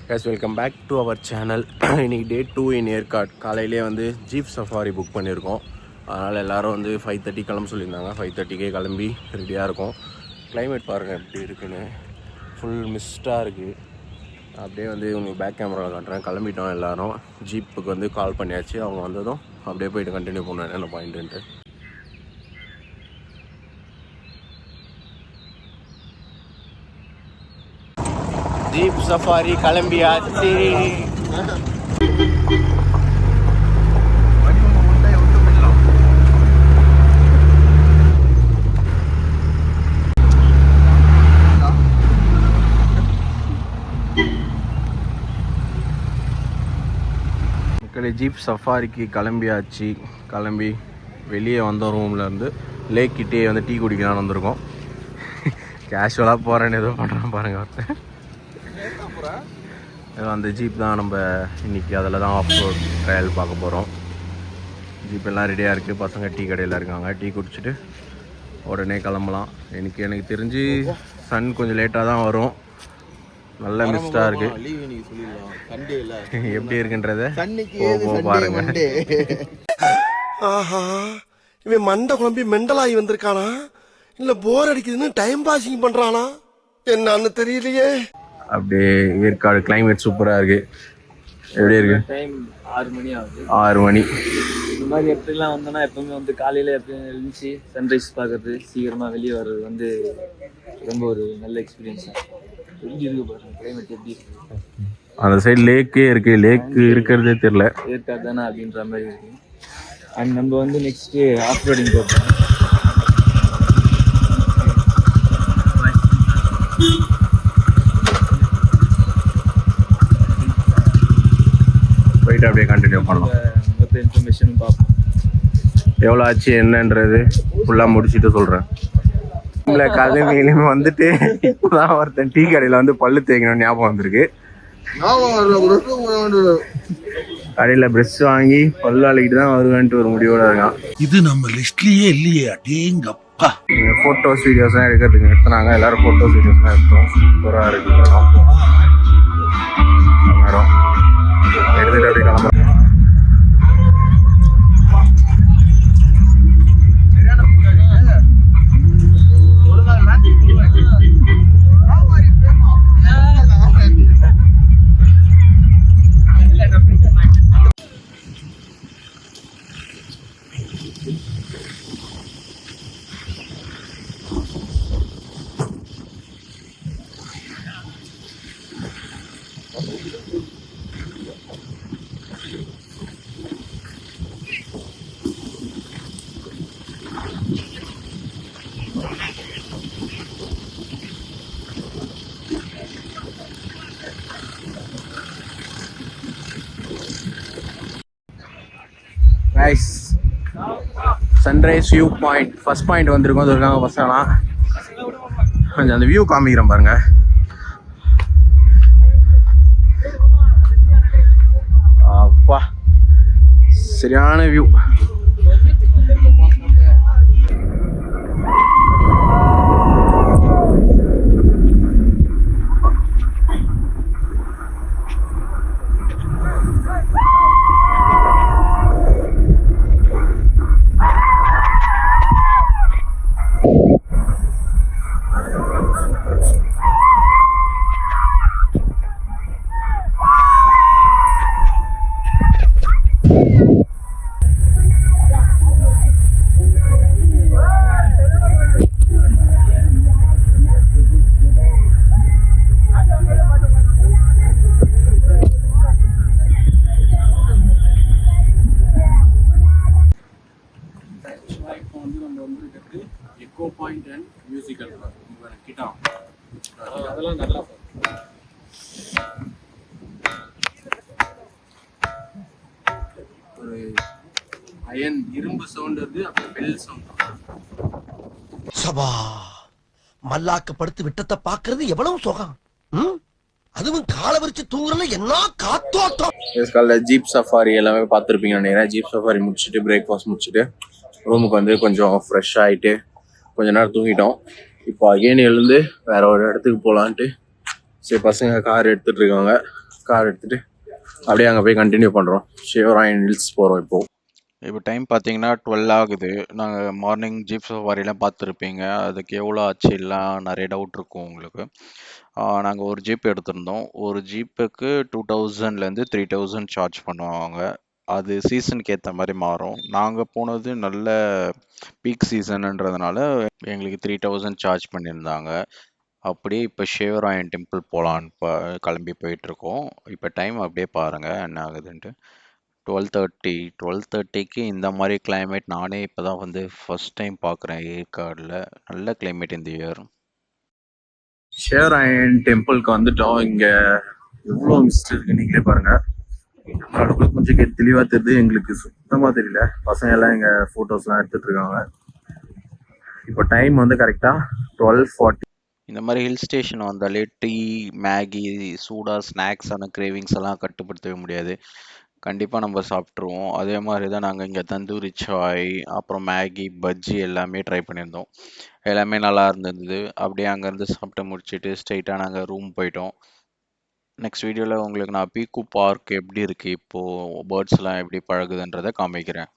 guys, welcome back to our channel. இன்னைக்கு டே 2 இன் ஏற்காடு. காலையிலே வந்து ஜீப் சஃபாரி புக் பண்ணியிருக்கோம். அதனால் எல்லோரும் வந்து 5:30 கிளம்ப சொல்லியிருந்தாங்க. 5:30 கிளம்பி ரெடியாக இருக்கும். கிளைமேட் பாருங்கள் எப்படி இருக்குன்னு. ஃபுல் மிஸ்டாக இருக்குது. அப்படியே வந்து உங்களுக்கு பேக் கேமராவில் காட்டுறேன். கிளம்பிட்டோம் எல்லோரும். ஜீப்புக்கு வந்து கால் பண்ணியாச்சு. அவங்க வந்ததும் அப்படியே போய்ட்டு கண்டினியூ பண்ணுவேன் என்ன பாயிண்ட்டுன்ட்டு. ஜீப் சஃபாரி கிளம்பியாச்சு. ஜீப் சஃபாரிக்கு கிளம்பியாச்சு. கிளம்பி வெளியே வந்தோம். ரூம்லேருந்து லேக் கிட்டே வந்து டீ குடிக்கலான்னு வந்திருக்கோம். கேஷுவலாக போகிறேன்னு எதுவும் பண்ணுறேன் பாருங்கள். அந்த ஜீப் தான் நம்ம இன்றைக்கி அதில் தான் ஆஃப் ரோட் ட்ரையல் பார்க்க போகிறோம். ஜீப் எல்லாம் ரெடியாக இருக்குது. பசங்க டீ கடையில் இருக்காங்க. டீ குடிச்சிட்டு உடனே கிளம்பலாம். எனக்கு தெரிஞ்சு சன் கொஞ்சம் லேட்டாக தான் வரும். நல்ல மிஸ்டாக இருக்குது. எப்படி இருக்குன்றத பாருங்க. ஆஹா, இவன் மண்டை குழம்பி மெண்டலாகி வந்திருக்கானா இல்லை போர் அடிக்குதுன்னு டைம் பாசிங் பண்ணுறானா என்னன்னு தெரியலையே. அப்படியே ஏற்காடு கிளைமேட் சூப்பராக இருக்குது. எப்படி இருக்கு? டைம் 6 மணி ஆகுது. 6 மணி. இந்த மாதிரி இடத்துக்குலாம் வந்தோன்னா எப்பவுமே வந்து காலையில் எப்பயும் எழுந்துச்சு சன்ரைஸ் பார்க்கறது, சீக்கிரமாக வெளியே வர்றது வந்து ரொம்ப ஒரு நல்ல எக்ஸ்பீரியன்ஸ் தான். எப்படி இருக்கு பாருங்க கிளைமேட் எப்படி இருக்கு. அந்த சைடு லேக்கே இருக்கு. லேக் இருக்கிறதே தெரியல. ஏற்காடு தானே அப்படின்ற மாதிரி இருக்கு. அண்ட் நம்ம வந்து நெக்ஸ்ட்டு ஆஃப் ரோடிங் போகிறோம். போயிட்டு அப்படியே கண்டினியூ பண்ணலாம். மொத்த இன்ஃபர்மேஷனும் பார்ப்போம். எவ்வளோ ஆச்சு என்னன்றது ஃபுல்லாக முடிச்சுட்டு சொல்கிறேன். கிளம்பிலுமே வந்துட்டு இப்போதான் ஒருத்தன் டீ கடையில் வந்து பல்லு தேய்க்கணும்னு ஞாபகம் வந்திருக்கு. கடையில் ப்ரெஷ் வாங்கி பல்லு அழைக்கிட்டு தான் வருவேன்ட்டு ஒரு முடிவோட இருக்கான். இது நம்ம லிஸ்ட்லயே இல்லையே. அடேங்கப்பா. ஃபோட்டோஸ் வீடியோஸ்லாம் எடுக்கிறதுக்கு எடுத்துனாங்க. எல்லாரும் ஃபோட்டோஸ் வீடியோஸ்லாம் எடுத்தோம். சூப்பராக இருக்கு இடம். எடுத்துட்டு அப்படியே கிளம்புறோம். Sunrise view point first point வந்திருக்கோம். அது இருக்காங்க பசங்களாம். கொஞ்சம் அந்த வியூ காமிக்கிறேன் பாருங்க. அப்பா சரியான view. Echo point and musical கிட்டா அதெல்லாம் நல்லா ஒரு அயன் இரும்பு சவுண்ட் வருது. அப்புறம் பெல் சவுண்ட். சபா மல்லாக்கப்படுத்து விட்டத்தை பாக்குறது எவ்வளவு சுகம். அதுவும் காலை விரிச்சு தூங்குறதுல என்ன காத்தோட்டம். ஜீப் சஃபாரி எல்லாமே பார்த்துருப்பீங்கன்னு நினைக்கிறேன். ஜீப் சஃபாரி முடிச்சுட்டு பிரேக்ஃபாஸ்ட் முடிச்சுட்டு ரூமுக்கு வந்து கொஞ்சம் ஃப்ரெஷ் ஆகிட்டு கொஞ்ச நேரம் தூங்கிட்டோம். இப்போ அகைன் எழுந்து வேற ஒரு இடத்துக்கு போகலான்ட்டு சரி பசங்க கார் எடுத்துகிட்டு இருக்காங்க. கார் எடுத்துகிட்டு அப்படியே அங்கே போய் கண்டினியூ பண்ணுறோம். ஷேவராயன் ஹில்ஸ் போகிறோம் இப்போது. இப்போ டைம் பார்த்தீங்கன்னா 12 ஆகுது. நாங்கள் மார்னிங் ஜீப் சஃபாரிலாம் பார்த்துருப்பீங்க. அதுக்கு எவ்வளோ ஆச்சு எல்லாம் நிறைய டவுட் இருக்கும் உங்களுக்கு. நாங்கள் ஒரு ஜீப் எடுத்திருந்தோம். ஒரு ஜீப்புக்கு 2000லேருந்து 3000 சார்ஜ் பண்ணுவாங்க. அது சீசனுக்கு ஏற்ற மாதிரி மாறும். நாங்கள் போனது நல்ல பீக் சீசனுன்றதுனால எங்களுக்கு 3000 சார்ஜ் பண்ணியிருந்தாங்க. அப்படியே இப்போ ஷேவராயன் டெம்பிள் போகலான்னு கிளம்பி போயிட்டுருக்கோம். இப்போ டைம் அப்படியே பாருங்கள் என்ன ஆகுதுன்ட்டு. 12:30க்கு இந்த மாதிரி climate நானே இப்போ தான் வந்து ஃபர்ஸ்ட் டைம் பார்க்குறேன் ஏற்காடில். நல்ல climate இந்த இயர். ஷேவராயன் டெம்பிளுக்கு வந்துட்டோம். இங்கே எவ்வளோ மிஸ்ட் இருக்கு நீங்களே பாருங்க. கடவுள் கொஞ்சம் தெளிவாக தெரியுது, எங்களுக்கு சுத்தமாக தெரியல. பசங்க எல்லாம் இங்கே ஃபோட்டோஸ்லாம் எடுத்துட்டு இருக்காங்க. இப்போ டைம் வந்து கரெக்டாக 12:40. இந்த மாதிரி ஹில் ஸ்டேஷன் வந்தாலே டீ, மேகி, சூடாக ஸ்நாக்ஸான கிரேவிங்ஸ் எல்லாம் கட்டுப்படுத்தவே முடியாது. கண்டிப்பாக நம்ம சாப்பிட்ருவோம். அதே மாதிரி தான் நாங்கள் இங்கே தந்தூரி சாய், அப்புறம் மேகி, பஜ்ஜி எல்லாமே ட்ரை பண்ணியிருந்தோம். எல்லாமே நல்லா இருந்தது. அப்படியே அங்கேருந்து சாப்பிட்டு முடிச்சுட்டு ஸ்ட்ரெயிட்டாக நாங்கள் ரூம் போயிட்டோம். நெக்ஸ்ட் வீடியோவில் உங்களுக்கு நான் பீக்கு பார்க் எப்படி இருக்குது, இப்போது பேர்ட்ஸ்லாம் எப்படி பழகுதுன்றதை காமிக்கிறேன்.